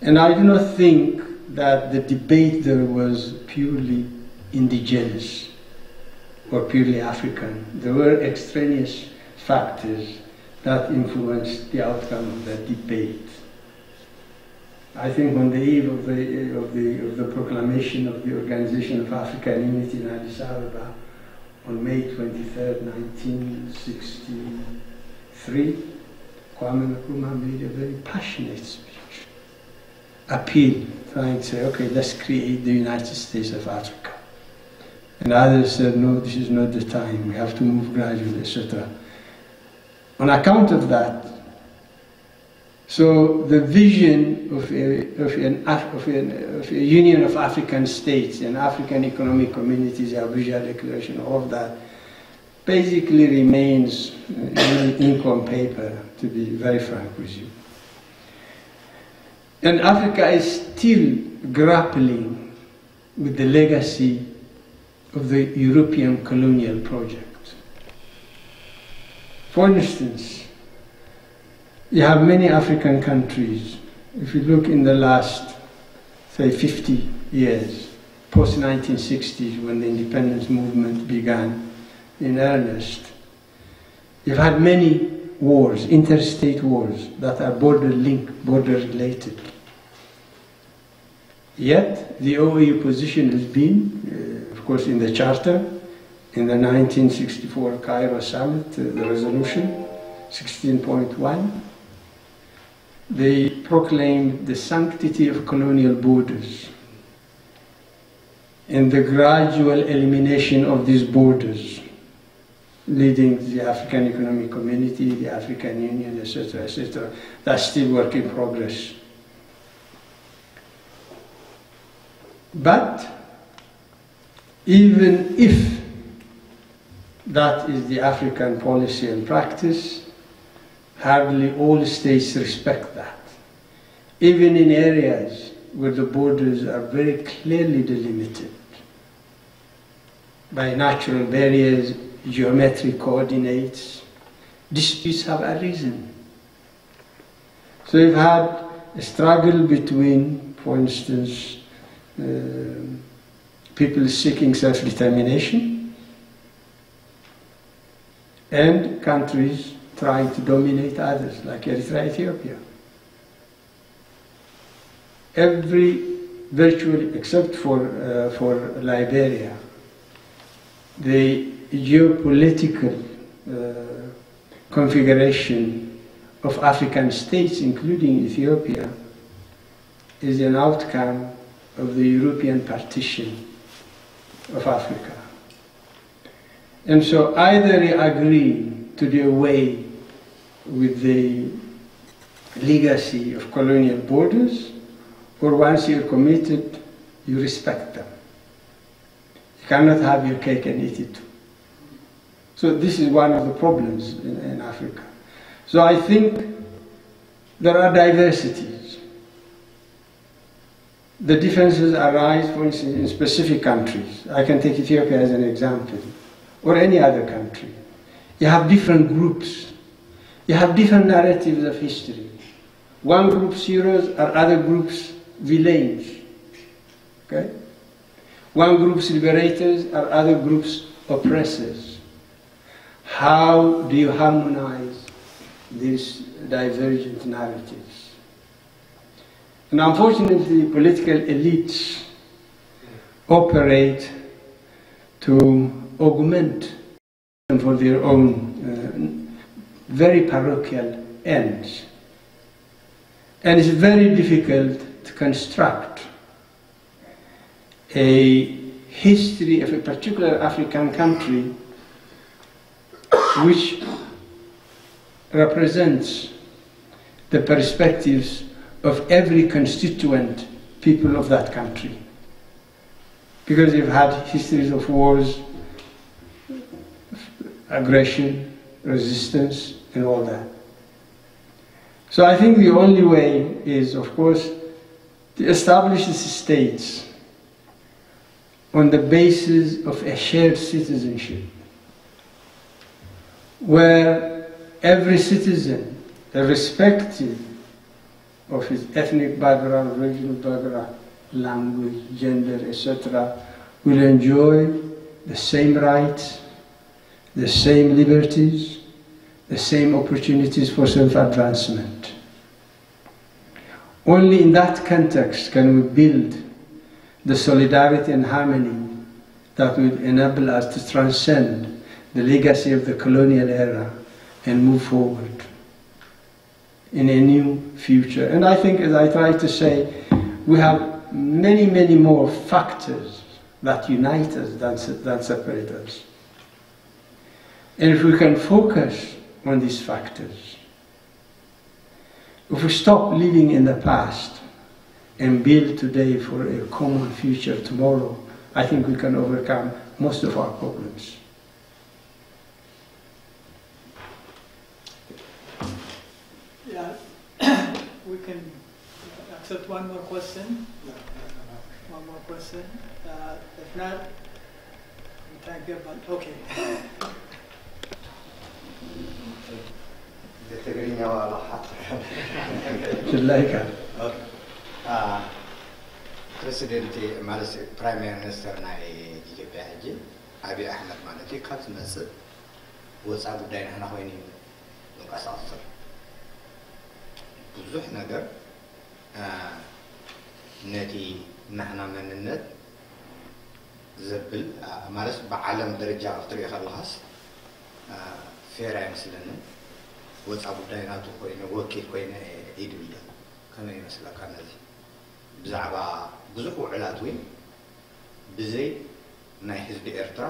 And I do not think that the debate there was purely indigenous or purely African. There were extraneous factors that influenced the outcome of that debate. I think on the eve of the proclamation of the Organization of African Unity in Addis Ababa on May 23rd, 1963, Kwame Nkrumah made a very passionate speech, appeal, trying to say, okay, let's create the United States of Africa. And others said, no, this is not the time, we have to move gradually, etc. On account of that, so the vision of a union of African states and African economic communities, the Abuja Declaration, all of that, basically remains ink on paper, to be very frank with you. And Africa is still grappling with the legacy of the European colonial project. For instance, you have many African countries, if you look in the last, say, 50 years, post-1960s, when the independence movement began in earnest, you've had many wars, interstate wars, that are border-linked, border-related. Yet, the OAU position has been, of course, in the Charter, in the 1964 Cairo Summit, the resolution, 16.1, they proclaimed the sanctity of colonial borders and the gradual elimination of these borders, leading to the African Economic Community, the African Union, etc., etc. That's still work in progress. But even if that is the African policy and practice, hardly all states respect that. Even in areas where the borders are very clearly delimited by natural barriers, geometric coordinates, disputes have arisen. So we've had a struggle between, for instance, people seeking self-determination and countries trying to dominate others, like Eritrea, Ethiopia. Virtually, except for Liberia, the geopolitical configuration of African states, including Ethiopia, is an outcome of the European partition of Africa. And so either you agree to do away with the legacy of colonial borders, or once you're committed, you respect them. You cannot have your cake and eat it too. So this is one of the problems in Africa. So I think there are diversities. The differences arise, for instance, in specific countries. I can take Ethiopia as an example, or any other country. You have different groups. You have different narratives of history. One group's heroes are other groups' villains. Okay? One group's liberators are other groups' oppressors. How do you harmonize these divergent narratives? And unfortunately, political elites operate to augment them for their own very parochial ends. And it's very difficult to construct a history of a particular African country which represents the perspectives of every constituent people of that country. Because you've had histories of wars, aggression, resistance, and all that. So I think the only way is, of course, to establish these states on the basis of a shared citizenship, where every citizen, irrespective of his ethnic background, regional background, language, gender, etc., will enjoy the same rights, the same liberties, the same opportunities for self-advancement. Only in that context can we build the solidarity and harmony that will enable us to transcend the legacy of the colonial era and move forward in a new future. And I think, as I try to say, we have many, many more factors that unite us than separate us. And if we can focus on these factors, if we stop living in the past and build today for a common future tomorrow, I think we can overcome most of our problems. Yeah, we can accept one more question. One more question. If not, we thank you, but okay. Presidenti ማለት ፕራይም ሚኒስተር ናይ ኢትዮጵያ ሕጂ አብይ አሕመድ ማለት እዩ ካብ ዝመጽእ ወፃኢ ጉዳይ ንሕና ኮይኑ ንቀሳቀስ ብዙሕ ነገር ነቲ ንሕና መንነት ዘብል ማለት በዓለም ደረጃ ክትሪኦ ከለኻስ ፌር አይመስለንም ወፃኢ ጉዳይ ናቱ ኮይኑ ወኪል ኮይኑ ይድብያ ከመይ ይመስለካ ነዚ ብዛዕባ ብዙሕ ውዕላት ወይ ብዘይ ናይ ህዝቢ ኤርትራ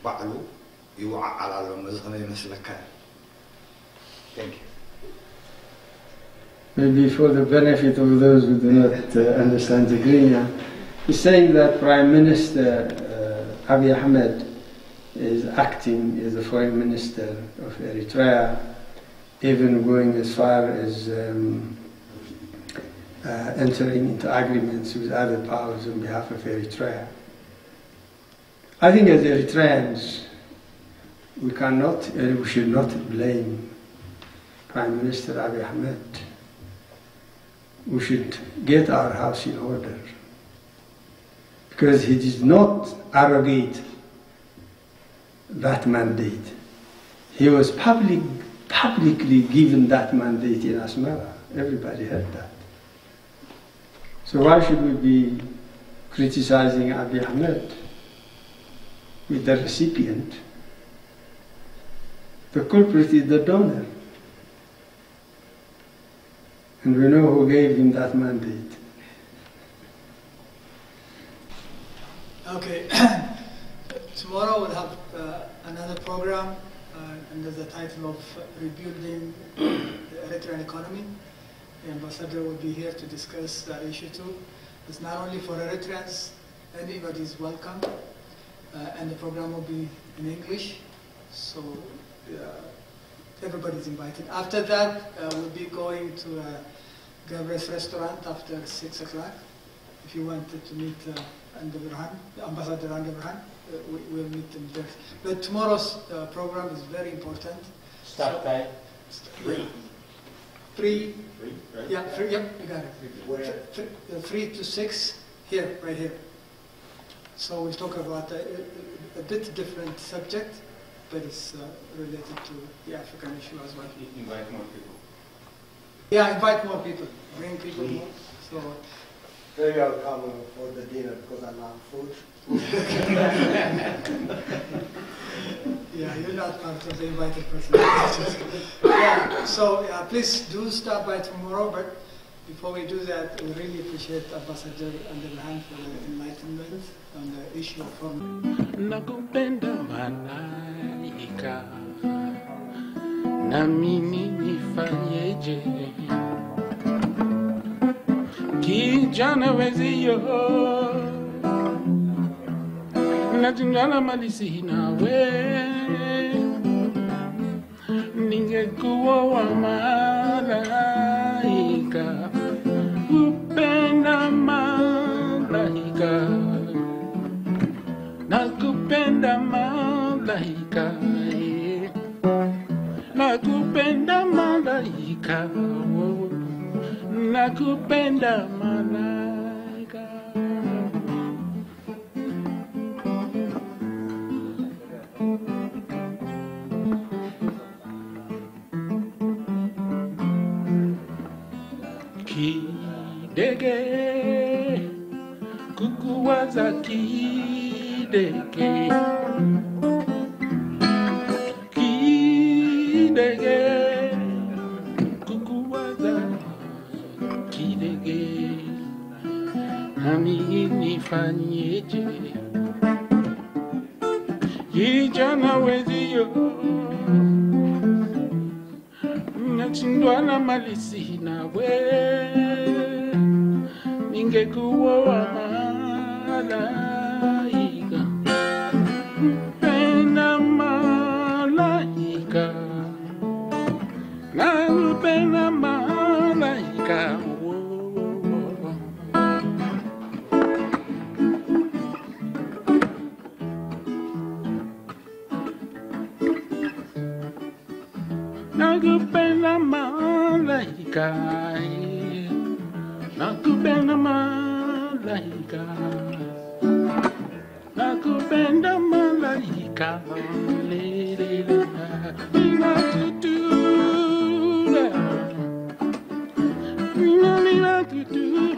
ባዕሉ ይወዓል ኣሎ እዚ ከመይ ይመስለካ? Thank you. Maybe for the benefit of those who do not understand Tigrinya, he's saying that Prime Minister Abiy Ahmed is acting as the Foreign Minister of Eritrea, even going as far as entering into agreements with other powers on behalf of Eritrea. I think as Eritreans, we cannot and we should not blame Prime Minister Abiy Ahmed. We should get our house in order, because he did not arrogate that mandate. He was publicly given that mandate in Asmara. Everybody heard that. So why should we be criticizing Abiy Ahmed with the recipient? The culprit is the donor. And we know who gave him that mandate. Okay. Tomorrow we'll have another program under the title of Rebuilding the Eritrean Economy. The ambassador will be here to discuss that issue too. It's not only for Eritreans, anybody is welcome. And the program will be in English, so everybody's invited. After that, we'll be going to Gabriel's restaurant after 6 o'clock. If you wanted to meet Andeberhan, Ambassador Andeberhan, we'll meet them there. But tomorrow's program is very important. Start time? 3, right? yeah, 3, yep, you got it. Where? 3 to 6, here, right here. So we'll talk about a bit different subject, but it's related to the African issue as well. Invite more people. Yeah, invite more people, bring people more. So. They are coming for the dinner because I love food. Yeah, you're not part of the invited person. Yeah, so please do stop by tomorrow, but before we do that, we really appreciate Ambassador Andeberhan for the enlightenment on the issue of farming. Nakupenda malaika, na mimi nifanyeje? Kijana wezio, nachingana malisi nawe, ningekuwa wa malaika, upenda malaika, nakupenda malaika, nakupenda malaika, nakupenda malaika. Kidege, kukuwaza kidege, kidege, kukuwaza kidege, nami nifanyeje? Kijana wezio, nachindwa na mali sina we, ningekuwa wa malaika, upenda malaika, na upenda malaika. Nakupenda malaika, nakupenda malaika, nakupenda malaika, lelele, inatutura, inatutura.